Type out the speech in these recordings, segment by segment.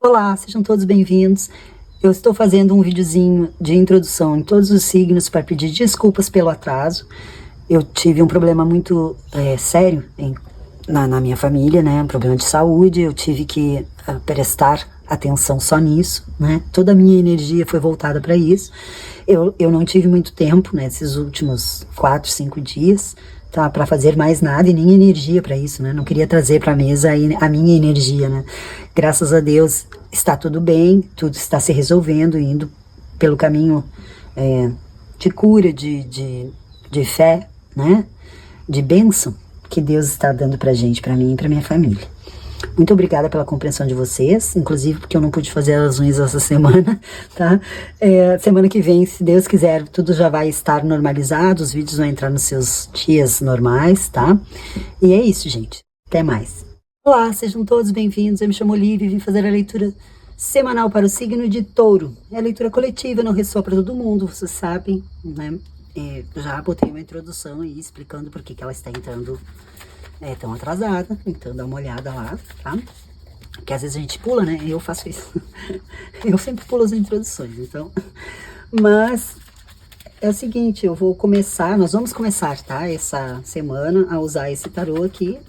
Olá, sejam todos bem-vindos. Eu estou fazendo um videozinho de introdução em todos os signos para pedir desculpas pelo atraso. Eu tive um problema muito sério na minha família, né? Um problema de saúde. Eu tive que prestar atenção só nisso, né? Toda a minha energia foi voltada para isso. Eu não tive muito tempo, né? Esses últimos 4, 5 dias, tá? Para fazer mais nada e nem energia para isso, né? Não queria trazer para a mesa a minha energia, né? Graças a Deus está tudo bem, tudo está se resolvendo, indo pelo caminho de cura, de fé, né? De bênção que Deus está dando pra gente, pra mim e pra minha família. Muito obrigada pela compreensão de vocês, inclusive porque eu não pude fazer as unhas essa semana, tá? Semana que vem, se Deus quiser, tudo já vai estar normalizado, os vídeos vão entrar nos seus dias normais, tá? E é isso, gente. Até mais. Olá, sejam todos bem-vindos. Eu me chamo Olivia e vim fazer a leitura semanal para o signo de Touro. É a leitura coletiva, não ressoa para todo mundo, vocês sabem, né? Já botei uma introdução aí explicando por que ela está entrando tão atrasada, então dá uma olhada lá, tá? Porque às vezes a gente pula, né? Eu faço isso. Eu sempre pulo as introduções, então. Mas é o seguinte, nós vamos começar, tá? Essa semana a usar esse tarô aqui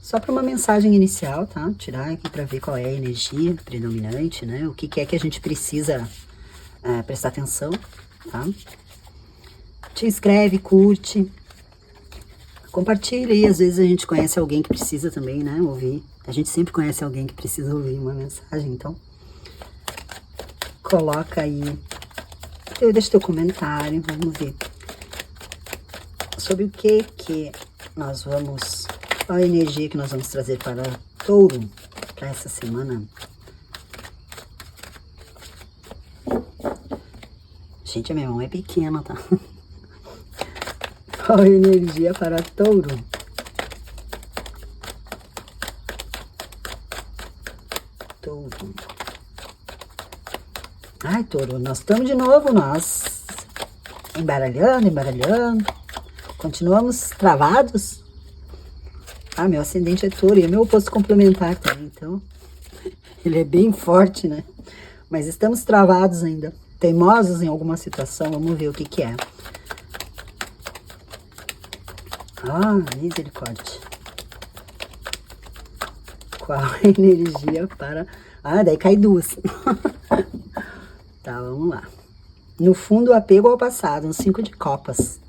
só para uma mensagem inicial, tá? Tirar aqui para ver qual é a energia predominante, né? O que é que a gente precisa prestar atenção, tá? Te inscreve, curte, compartilha aí, às vezes a gente conhece alguém que precisa também, né, ouvir. A gente sempre conhece alguém que precisa ouvir uma mensagem, então coloca aí, deixa teu comentário, vamos ver sobre o que nós vamos, qual a energia que nós vamos trazer para Touro, para essa semana. Gente, a minha mão é pequena, tá? Qual a energia para Touro? Touro. Ai, Touro, nós estamos de novo, nós embaralhando. Continuamos travados. Ah, meu ascendente é Touro e é meu oposto complementar também, então ele é bem forte, né? Mas estamos travados ainda, teimosos em alguma situação, vamos ver o que é. Ah, misericórdia. Qual a energia para... Ah, daí cai duas. Tá, vamos lá. No fundo, apego ao passado, um 5 de copas.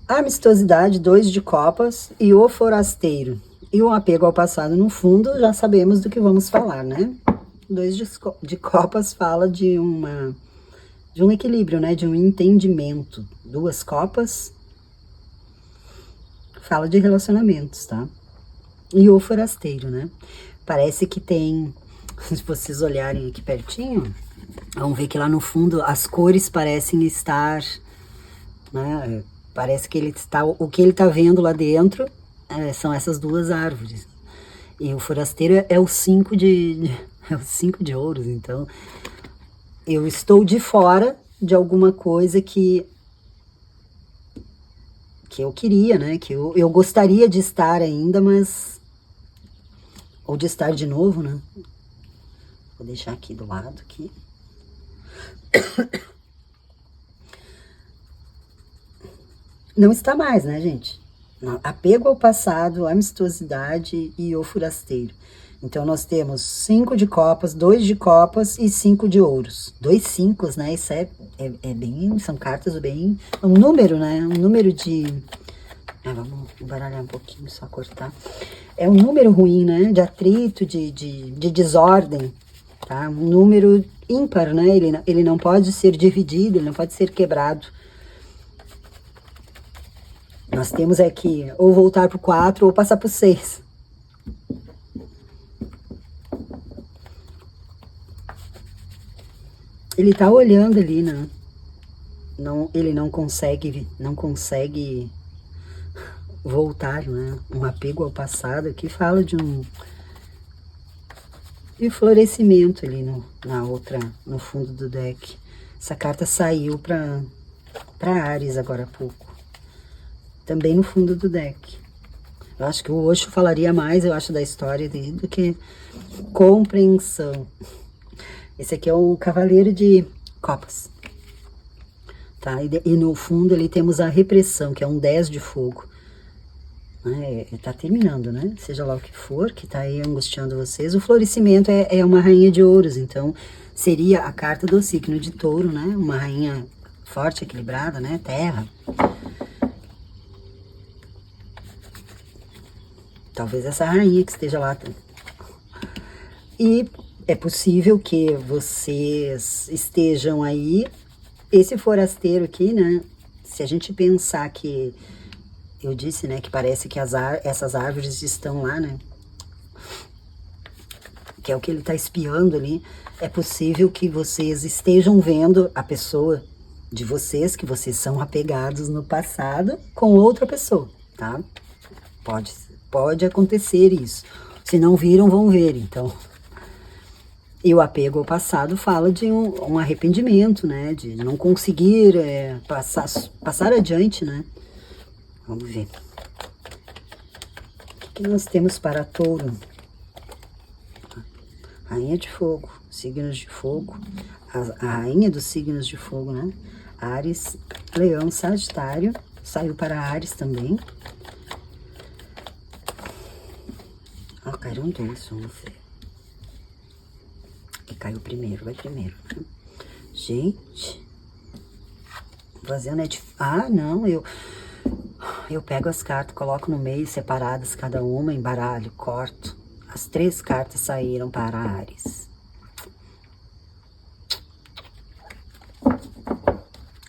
Amistosidade, 2 de copas e o forasteiro. E o apego ao passado, no fundo, já sabemos do que vamos falar, né? 2 de copas fala de um equilíbrio, né? De um entendimento. 2 copas fala de relacionamentos, tá? E o forasteiro, né? Parece que tem, se vocês olharem aqui pertinho, vão ver que lá no fundo as cores parecem estar, né? Parece que o que ele tá vendo lá dentro são essas 2 árvores. E o forasteiro é o 5 de ouros, então eu estou de fora de alguma coisa que eu queria, né? Que eu gostaria de estar ainda, mas... Ou de estar de novo, né? Vou deixar aqui do lado, aqui. Não está mais, né, gente? Apego ao passado, amistosidade e o forasteiro. Então, nós temos 5 de copas, 2 de copas e 5 de ouros. 2 5, né? Isso é bem... São cartas bem... É um número, né? Um número de... vamos embaralhar um pouquinho, só cortar. É um número ruim, né? De atrito, de desordem, tá? Um número ímpar, né? Ele não pode ser dividido, ele não pode ser quebrado. Nós temos aqui, ou voltar pro 4, ou passar pro 6. Ele tá olhando ali, né? Ele não consegue voltar, né? Um apego ao passado, que fala de florescimento ali no fundo do deck. Essa carta saiu para Áries agora há pouco. Também no fundo do deck. Eu acho que o Osho falaria mais, eu acho, da história dele do que compreensão. Esse aqui é o Cavaleiro de Copas. Tá? E no fundo ali temos a repressão, que é um 10 de fogo. Tá terminando, né? Seja lá o que for, que tá aí angustiando vocês. O florescimento é uma rainha de ouros, então seria a carta do signo de touro, né? Uma rainha forte, equilibrada, né? Terra. Talvez essa rainha que esteja lá. E é possível que vocês estejam aí. Esse forasteiro aqui, né? Se a gente pensar que... Eu disse, né, que parece que essas árvores estão lá, né? Que é o que ele tá espiando ali. É possível que vocês estejam vendo a pessoa de vocês, que vocês são apegados no passado, com outra pessoa, tá? Pode acontecer isso. Se não viram, vão ver, então. E o apego ao passado fala de um arrependimento, né? De não conseguir passar adiante, né? Vamos ver. O que nós temos para touro? Rainha de fogo, signos de fogo. A rainha dos signos de fogo, né? Áries, Leão, Sagitário. Saiu para Áries também. Ó, caíram dois, vamos ver. E caiu primeiro, vai primeiro, né? Gente. Vou fazer, né? Não, eu pego as cartas, coloco no meio, separadas cada uma, embaralho, corto. As 3 cartas saíram para Áries.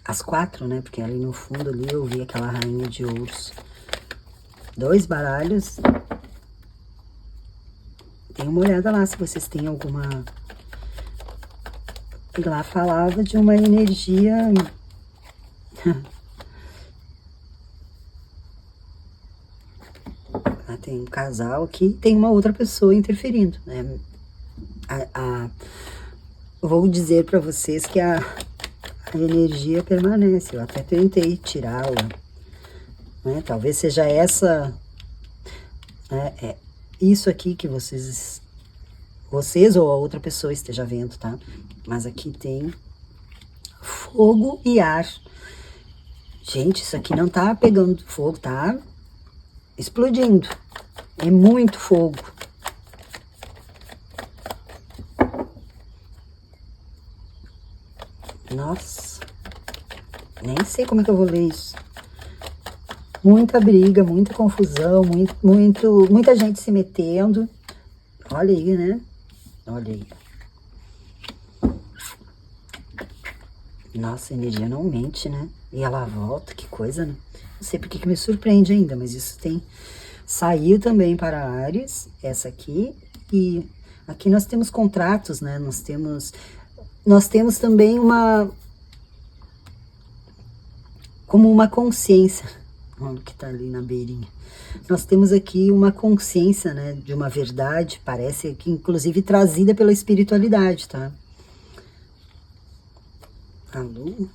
As 4, né? Porque ali no fundo ali eu vi aquela rainha de ouros. 2 baralhos. Dê uma olhada lá se vocês têm alguma... E lá falava de uma energia... Tem um casal aqui, tem uma outra pessoa interferindo, né? Vou dizer para vocês que a energia permanece. Eu até tentei tirá-la, né? Talvez seja essa, né? Isso aqui que vocês ou a outra pessoa esteja vendo, tá? Mas aqui tem fogo e ar. Gente, isso aqui não tá pegando fogo, tá explodindo. É muito fogo. Nossa. Nem sei como é que eu vou ler isso. Muita briga, muita confusão, muita gente se metendo. Olha aí, né? Olha aí. Nossa, a energia não mente, né? E ela volta, que coisa, né? Não sei porque que me surpreende ainda, mas isso tem... Saiu também para Áries, essa aqui. E aqui nós temos contratos, né? Nós temos também como uma consciência. Olha o que tá ali na beirinha. Nós temos aqui uma consciência, né? De uma verdade, parece que inclusive trazida pela espiritualidade, tá? A lua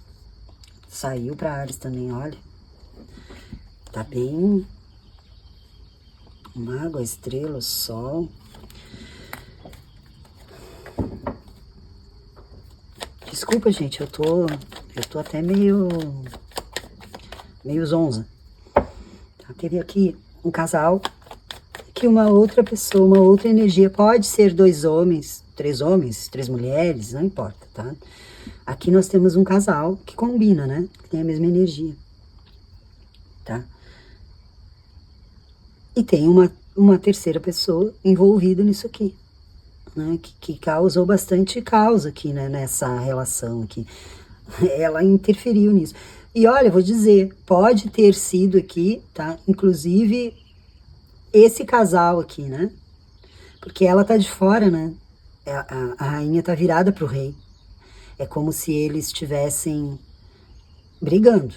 saiu para Áries também, olha. Tá bem... O mago, a estrela, o sol. Desculpa, gente, eu tô até meio zonza. Tá? Teve aqui um casal que uma outra pessoa, uma outra energia, pode ser 2 homens, 3 mulheres, não importa, tá? Aqui nós temos um casal que combina, né? Que tem a mesma energia, tá? E tem uma terceira pessoa envolvida nisso aqui, né? Que causou bastante caos aqui, né? Nessa relação aqui. Ela interferiu nisso. E olha, vou dizer, pode ter sido aqui, tá? Inclusive, esse casal aqui, né? Porque ela tá de fora, né? A rainha tá virada pro rei. É como se eles estivessem brigando,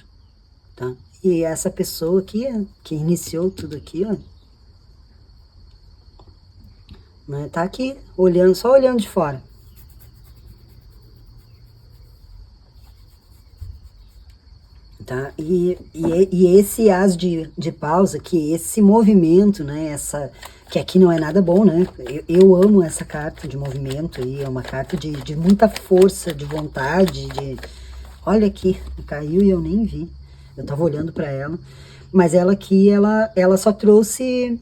tá? E essa pessoa aqui, que iniciou tudo aqui, ó, né, tá aqui, olhando, só olhando de fora. tá? E esse as de paus aqui, esse movimento, né? Que aqui não é nada bom, né? Eu amo essa carta de movimento aí, é uma carta de muita força, de vontade, Olha aqui, caiu e eu nem vi. Eu tava olhando para ela. Mas ela aqui, ela só trouxe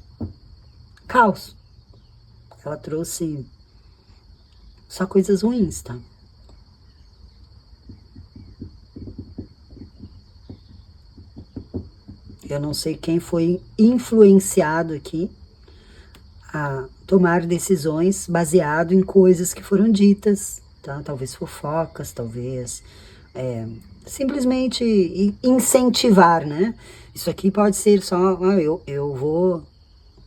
caos. Ela trouxe só coisas ruins, tá? Eu não sei quem foi influenciado aqui a tomar decisões baseado em coisas que foram ditas, tá? Talvez fofocas, talvez simplesmente incentivar, né? Isso aqui pode ser só, eu vou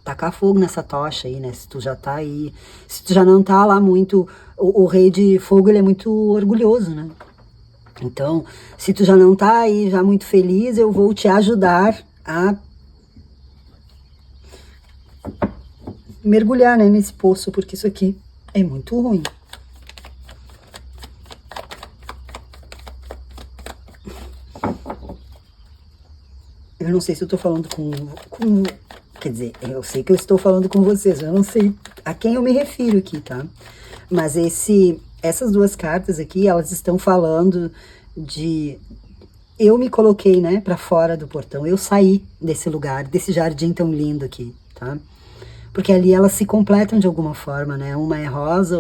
tacar fogo nessa tocha aí, né? Se tu já tá aí, se tu já não tá lá muito, o rei de fogo, ele é muito orgulhoso, né? Então, se tu já não tá aí já muito feliz, eu vou te ajudar a mergulhar, né, nesse poço, porque isso aqui é muito ruim. Eu não sei se eu tô falando quer dizer, eu sei que eu estou falando com vocês, eu não sei a quem eu me refiro aqui, tá? Mas essas duas cartas aqui, elas estão falando eu me coloquei, né, pra fora do portão, eu saí desse lugar, desse jardim tão lindo aqui, tá? Porque ali elas se completam de alguma forma, né? Uma é rosa,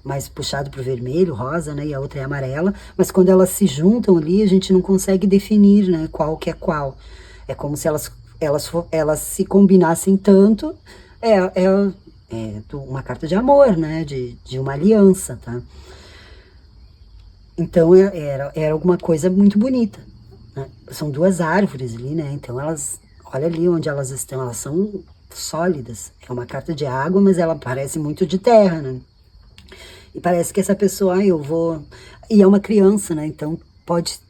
mais puxado pro vermelho, rosa, né? E a outra é amarela. Mas quando elas se juntam ali, a gente não consegue definir, né? Qual que é qual. É como se elas se combinassem tanto. Uma carta de amor, né? De uma aliança, tá? Então era alguma coisa muito bonita, né? São duas árvores ali, né? Então olha ali onde elas estão, elas são sólidas. É uma carta de água, mas ela parece muito de terra, né? E parece que essa pessoa, e é uma criança, né? Então pode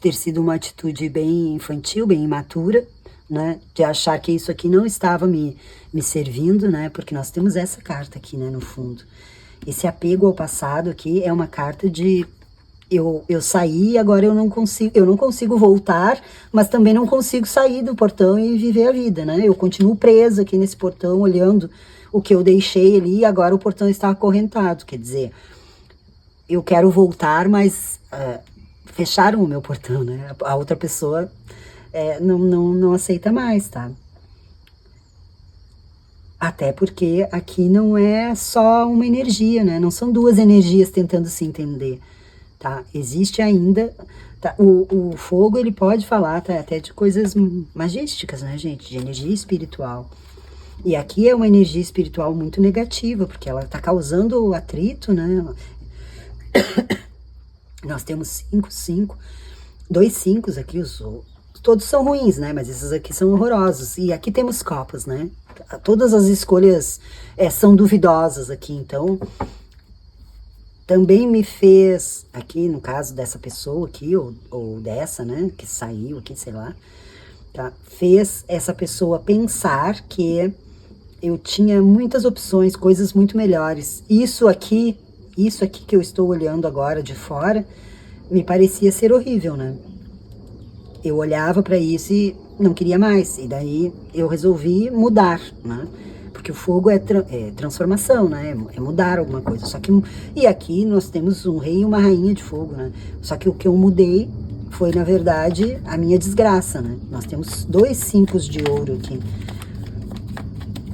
ter sido uma atitude bem infantil, bem imatura, né? De achar que isso aqui não estava me servindo, né? Porque nós temos essa carta aqui, né? No fundo. Esse apego ao passado aqui é uma carta de eu saí e agora eu não consigo voltar, mas também não consigo sair do portão e viver a vida, né? Eu continuo presa aqui nesse portão, olhando o que eu deixei ali, e agora o portão está acorrentado, quer dizer, eu quero voltar, mas fecharam o meu portão, né? A outra pessoa não aceita mais, tá? Até porque aqui não é só uma energia, né? Não são duas energias tentando se entender. Tá? Existe ainda, tá? O fogo, ele pode falar, tá? Até de coisas magísticas, né, gente? De energia espiritual. E aqui é uma energia espiritual muito negativa, porque ela tá causando atrito, né? Nós temos 2 5 aqui, todos são ruins, né? Mas esses aqui são horrorosos. E aqui temos copas, né? Todas as escolhas são duvidosas aqui, então também me fez, aqui no caso dessa pessoa aqui, ou dessa, né, que saiu aqui, sei lá, tá, fez essa pessoa pensar que eu tinha muitas opções, coisas muito melhores. Isso aqui que eu estou olhando agora de fora, me parecia ser horrível, né? Eu olhava para isso e não queria mais, e daí eu resolvi mudar, né? Porque o fogo é transformação, né? É mudar alguma coisa. E aqui nós temos um rei e uma rainha de fogo, né? Só que o que eu mudei foi, na verdade, a minha desgraça, né? Nós temos 2 5 de ouro aqui.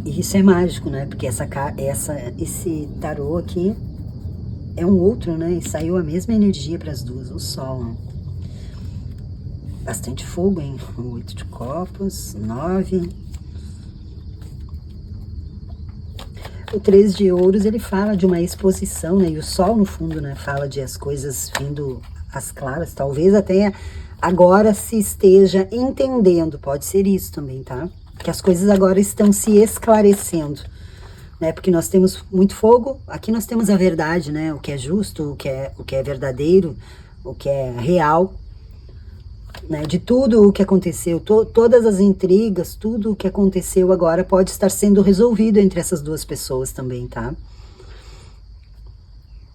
E isso é mágico, né? Porque esse tarô aqui é um outro, né? E saiu a mesma energia para as duas, o sol, né? Bastante fogo, hein? 8 de copas, 9. O 3 de ouros, ele fala de uma exposição, né? E o sol, no fundo, né? Fala de as coisas vindo às claras. Talvez até agora se esteja entendendo. Pode ser isso também, tá? Que as coisas agora estão se esclarecendo, né? Porque nós temos muito fogo. Aqui nós temos a verdade, né? O que é justo, o que é verdadeiro, o que é real, né? De tudo o que aconteceu, todas as intrigas, tudo o que aconteceu agora pode estar sendo resolvido entre essas duas pessoas também, tá?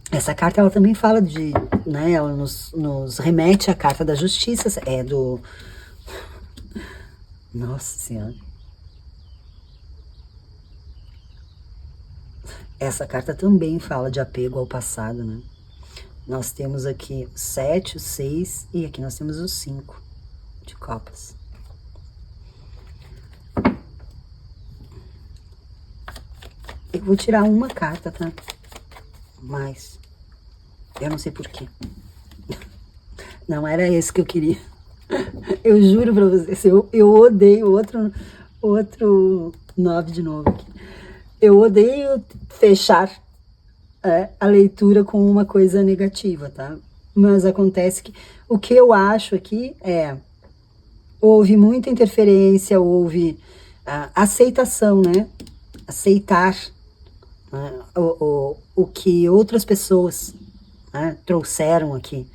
Essa carta, ela também fala né, ela nos remete à carta da justiça, é do... Nossa Senhora. Essa carta também fala de apego ao passado, né? Nós temos aqui o 7, o 6 e aqui nós temos o 5 de copas. Eu vou tirar uma carta, tá? Mas eu não sei porquê. Não era esse que eu queria. Eu juro pra vocês, eu odeio outro 9 de novo aqui. Eu odeio fechar a leitura com uma coisa negativa, tá? Mas acontece que o que eu acho aqui houve muita interferência, houve aceitação, né? Aceitar o que outras pessoas, né, trouxeram aqui.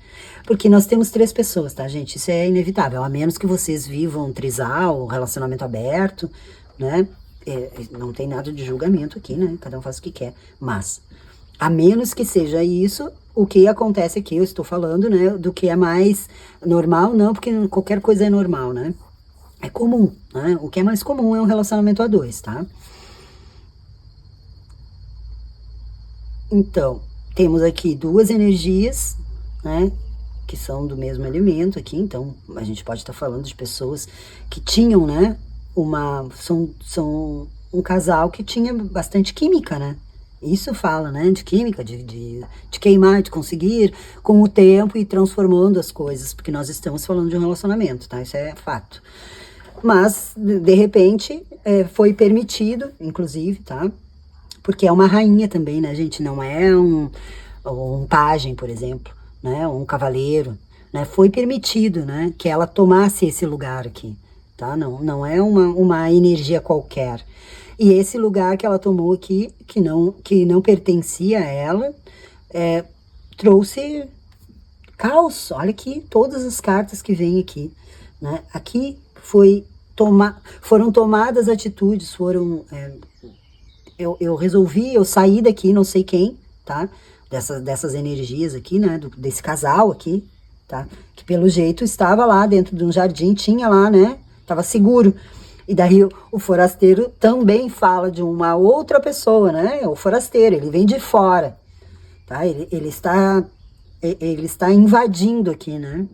Porque nós temos 3 pessoas, tá, gente? Isso é inevitável, a menos que vocês vivam um trisal, relacionamento aberto, né? Não tem nada de julgamento aqui, né? Cada um faz o que quer. Mas, a menos que seja isso, o que acontece aqui, eu estou falando, né? Do que é mais normal, não, porque qualquer coisa é normal, né? É comum, né? O que é mais comum é um relacionamento a 2, tá? Então, temos aqui 2 energias, né? Que são do mesmo elemento aqui, então a gente pode estar falando de pessoas que tinham, né? São um casal que tinha bastante química, né? Isso fala, né? De química, de queimar, de conseguir com o tempo e transformando as coisas, porque nós estamos falando de um relacionamento, tá? Isso é fato. Mas, de repente, foi permitido, inclusive, tá? Porque é uma rainha também, né, gente? Não é um pajem, por exemplo, né? Um cavaleiro, né? Foi permitido, né? Que ela tomasse esse lugar aqui, tá? Não é uma energia qualquer. E esse lugar que ela tomou aqui, que não pertencia a ela, trouxe caos. Olha aqui, todas as cartas que vêm aqui, né? Aqui foram tomadas atitudes, eu resolvi, eu saí daqui, não sei quem, tá? Dessas energias aqui, né? Desse casal aqui, tá? Que pelo jeito estava lá dentro de um jardim, tinha lá, né? Tava seguro. E daí o forasteiro também fala de uma outra pessoa, né? O forasteiro, ele vem de fora, tá? Ele está invadindo aqui, né?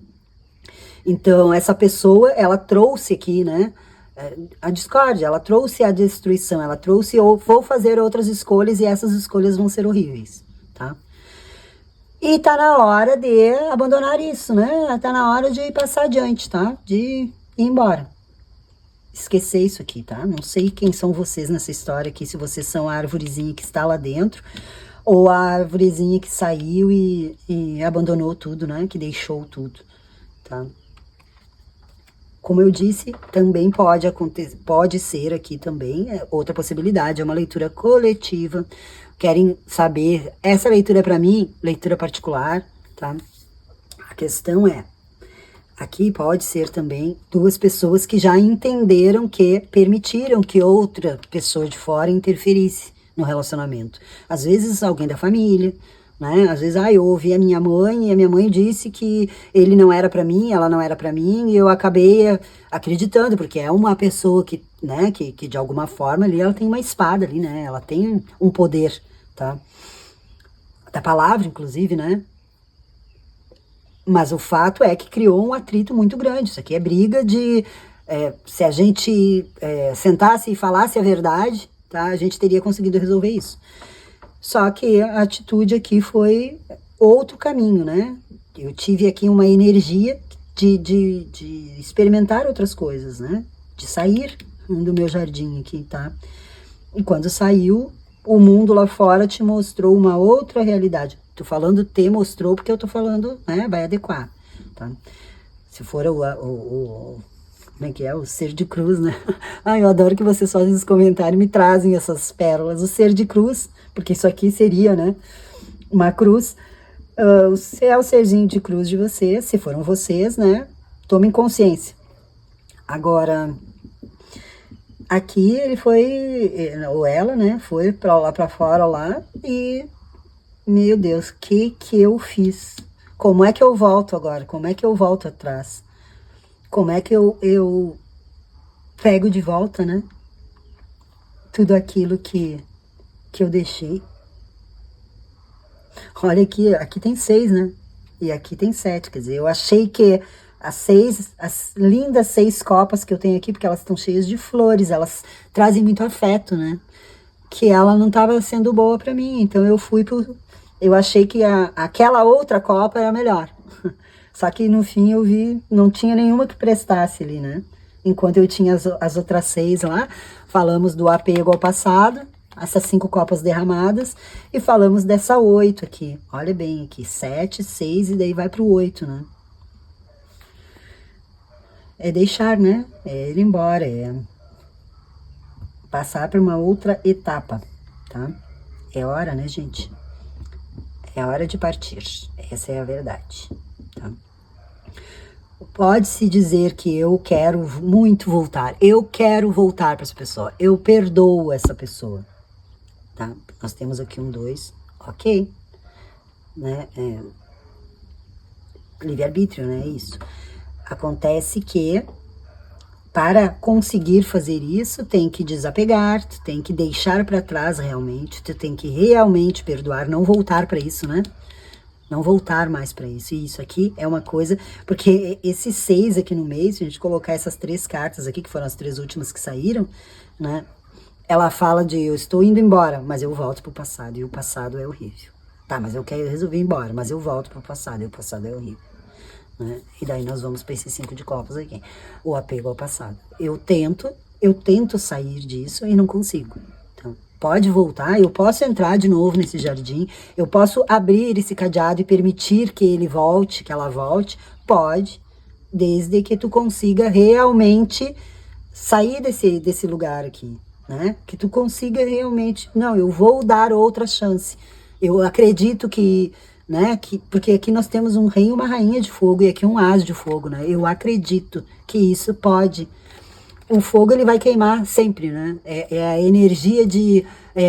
Então, essa pessoa, ela trouxe aqui, né? A discórdia, ela trouxe a destruição, ela trouxe, vou fazer outras escolhas e essas escolhas vão ser horríveis, tá? E tá na hora de abandonar isso, né? Tá na hora de passar adiante, tá? De ir embora. Esquecer isso aqui, tá? Não sei quem são vocês nessa história aqui, se vocês são a árvorezinha que está lá dentro, ou a árvorezinha que saiu e abandonou tudo, né? Que deixou tudo, tá? Como eu disse, também pode acontecer, pode ser aqui também, outra possibilidade, é uma leitura coletiva. Querem saber, essa leitura é para mim, leitura particular, tá? A questão aqui pode ser também 2 pessoas que já entenderam que permitiram que outra pessoa de fora interferisse no relacionamento. Às vezes alguém da família, né? Às vezes, eu ouvi a minha mãe e a minha mãe disse que ele não era para mim, ela não era para mim, e eu acabei acreditando, porque é uma pessoa que, né, que de alguma forma ali ela tem uma espada ali, né? Ela tem um poder, tá? Da palavra, inclusive, né? Mas o fato é que criou um atrito muito grande. Isso aqui é briga de... se a gente sentasse e falasse a verdade, tá? A gente teria conseguido resolver isso. Só que a atitude aqui foi outro caminho, né? Eu tive aqui uma energia de experimentar outras coisas, né? De sair do meu jardim aqui, tá? E quando saiu, o mundo lá fora te mostrou uma outra realidade. Tô falando te mostrou porque eu tô falando, né? Vai adequar, tá? Se for como é que é? O ser de cruz, né? Eu adoro que vocês fazem os comentários e me trazem essas pérolas. O ser de cruz, porque isso aqui seria, né? Uma cruz. É o serzinho de cruz de vocês, se foram vocês, né? Tomem consciência. Agora, aqui ele foi, ou ela, né? Foi pra lá, pra fora lá e... Meu Deus, que eu fiz? Como é que eu volto agora? Como é que eu volto atrás? Como é que eu pego de volta, né? Tudo aquilo que eu deixei. Olha aqui tem 6, né? E aqui tem 7, quer dizer, eu achei que as lindas 6 copas que eu tenho aqui, porque elas estão cheias de flores, elas trazem muito afeto, né? Que ela não estava sendo boa para mim, então eu achei que aquela outra copa era melhor. Só que no fim eu vi, não tinha nenhuma que prestasse ali, né? Enquanto eu tinha as outras 6 lá, falamos do apego ao passado, essas 5 copas derramadas, e falamos dessa 8 aqui. Olha bem aqui, 7, 6 e daí vai pro 8, né? É deixar, né? É ir embora, é passar para uma outra etapa, tá? É hora, né, gente? É hora de partir. Essa é a verdade, tá? Pode-se dizer que eu quero muito voltar. Eu quero voltar para essa pessoa. Eu perdoo essa pessoa, tá? Nós temos aqui um 2, ok, né? Livre-arbítrio, né? Isso. Acontece que para conseguir fazer isso, tem que desapegar, tu tem que deixar para trás realmente, tu tem que realmente perdoar, não voltar para isso, né? Não voltar mais para isso. E isso aqui é uma coisa, porque esse 6 aqui no meio, se a gente colocar essas 3 cartas aqui, que foram as 3 últimas que saíram, né? Ela fala de eu estou indo embora, mas eu volto pro passado, e o passado é horrível. Tá, mas eu resolvi ir embora, mas eu volto pro passado, e o passado é horrível. Né? E daí nós vamos para esses 5 de copas aqui. O apego ao passado. Eu tento sair disso e não consigo. Então, pode voltar, eu posso entrar de novo nesse jardim, eu posso abrir esse cadeado e permitir que ele volte, que ela volte, pode, desde que tu consiga realmente sair desse lugar aqui, né? Que tu consiga realmente, não, eu vou dar outra chance. Eu acredito que, né, porque aqui nós temos um rei e uma rainha de fogo e aqui um as de fogo, né? Eu acredito que isso pode. O fogo ele vai queimar sempre, né? É a energia de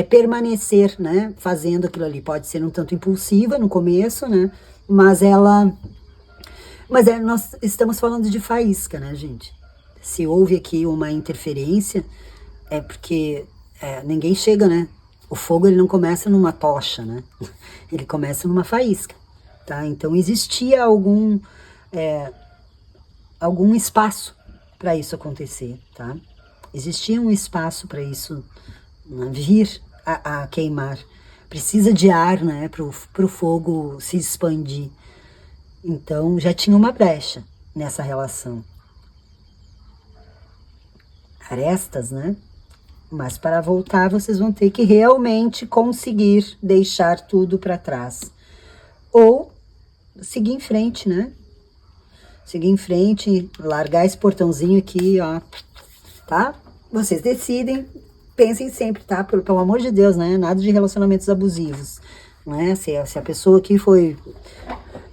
permanecer, né? Fazendo aquilo ali. Pode ser um tanto impulsiva no começo, né? Mas nós estamos falando de faísca, né, gente? Se houve aqui uma interferência, é porque ninguém chega, né? O fogo ele não começa numa tocha, né? Ele começa numa faísca, tá? Então existia algum espaço para isso acontecer, tá? Existia um espaço para isso, né, vir a queimar. Precisa de ar, né, pro fogo se expandir. Então já tinha uma brecha nessa relação. Arestas, né? Mas para voltar vocês vão ter que realmente conseguir deixar tudo para trás. Ou seguir em frente, né? Seguir em frente, largar esse portãozinho aqui, ó, tá? Vocês decidem, pensem sempre, tá? Pelo amor de Deus, né? Nada de relacionamentos abusivos, né? Se a pessoa aqui foi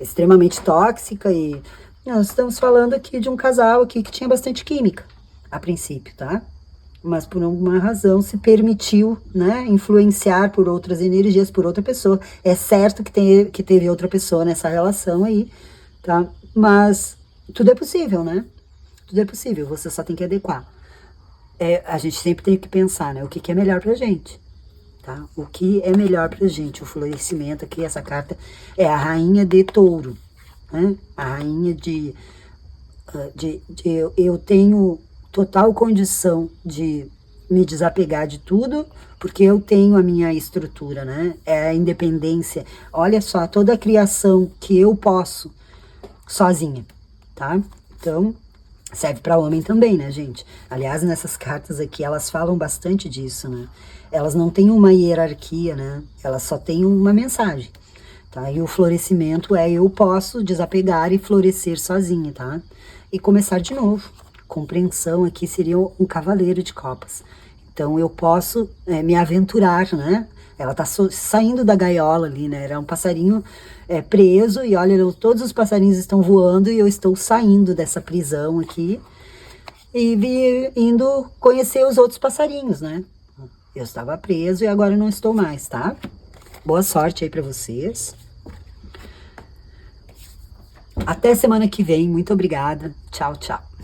extremamente tóxica e... Nós estamos falando aqui de um casal aqui que tinha bastante química, a princípio, tá? Mas por alguma razão se permitiu, né, influenciar por outras energias, por outra pessoa. É certo que teve outra pessoa nessa relação aí, tá? Mas tudo é possível, né? Tudo é possível, você só tem que adequar. A gente sempre tem que pensar, né, o que é melhor pra gente, tá? O que é melhor pra gente. O florescimento aqui, essa carta é a rainha de touro, né? A rainha de eu tenho total condição de me desapegar de tudo, porque eu tenho a minha estrutura, né? É a independência. Olha só, toda a criação que eu posso sozinha, tá? Então, serve para homem também, né, gente? Aliás, nessas cartas aqui, elas falam bastante disso, né? Elas não têm uma hierarquia, né? Elas só têm uma mensagem, tá? E o florescimento eu posso desapegar e florescer sozinha, tá? E começar de novo. Compreensão aqui seria um cavaleiro de copas. Então eu posso me aventurar, né? Ela tá saindo da gaiola ali, né? Era um passarinho preso e olha, todos os passarinhos estão voando e eu estou saindo dessa prisão aqui e indo conhecer os outros passarinhos, né? Eu estava preso e agora não estou mais, tá? Boa sorte aí pra vocês. Até semana que vem. Muito obrigada. Tchau, tchau.